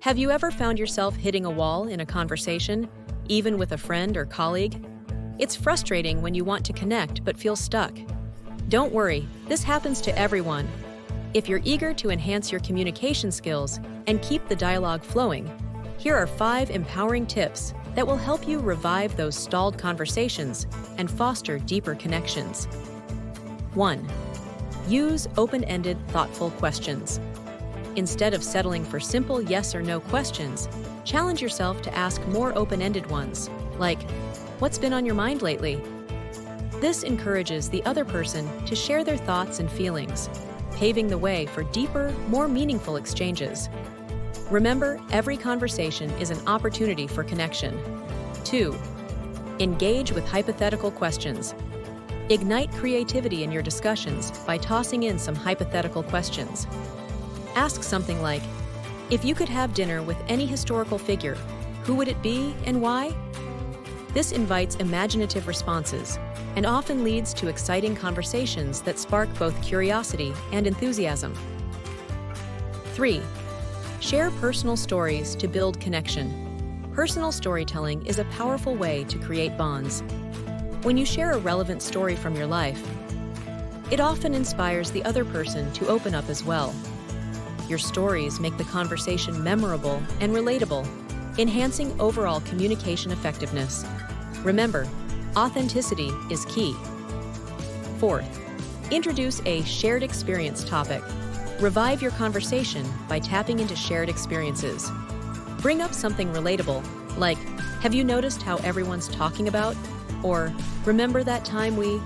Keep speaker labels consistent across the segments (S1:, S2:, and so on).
S1: Have you ever found yourself hitting a wall in a conversation, even with a friend or colleague? It's frustrating when you want to connect but feel stuck. Don't worry, this happens to everyone. If you're eager to enhance your communication skills and keep the dialogue flowing, here are 5 empowering tips that will help you revive those stalled conversations and foster deeper connections. 1. Use open-ended, thoughtful questions. Instead of settling for simple yes or no questions, challenge yourself to ask more open-ended ones, like, "What's been on your mind lately?" This encourages the other person to share their thoughts and feelings, paving the way for deeper, more meaningful exchanges. Remember, every conversation is an opportunity for connection. 2. Engage with hypothetical questions. Ignite creativity in your discussions by tossing in some hypothetical questions. Ask something like, "If you could have dinner with any historical figure, who would it be and why?" This invites imaginative responses and often leads to exciting conversations that spark both curiosity and enthusiasm. 3. Share personal stories to build connection. Personal storytelling is a powerful way to create bonds. When you share a relevant story from your life, it often inspires the other person to open up as well. Your stories make the conversation memorable and relatable, enhancing overall communication effectiveness. Remember, authenticity is key. 4th, introduce a shared experience topic. Revive your conversation by tapping into shared experiences. Bring up something relatable, like, "Have you noticed how everyone's talking about?" Or, "Remember that time we..."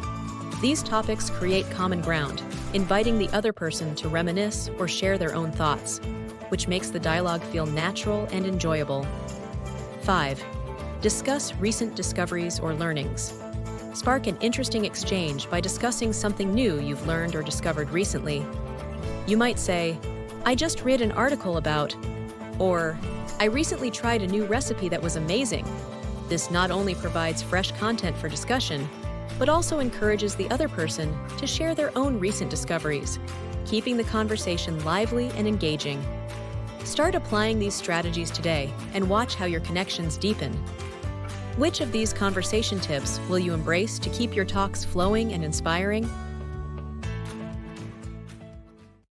S1: These topics create common ground, inviting the other person to reminisce or share their own thoughts, which makes the dialogue feel natural and enjoyable. 5. Discuss recent discoveries or learnings. Spark an interesting exchange by discussing something new you've learned or discovered recently. You might say, "I just read an article about," or "I recently tried a new recipe that was amazing." This not only provides fresh content for discussion, but also encourages the other person to share their own recent discoveries, keeping the conversation lively and engaging. Start applying these strategies today and watch how your connections deepen. Which of these conversation tips will you embrace to keep your talks flowing and inspiring?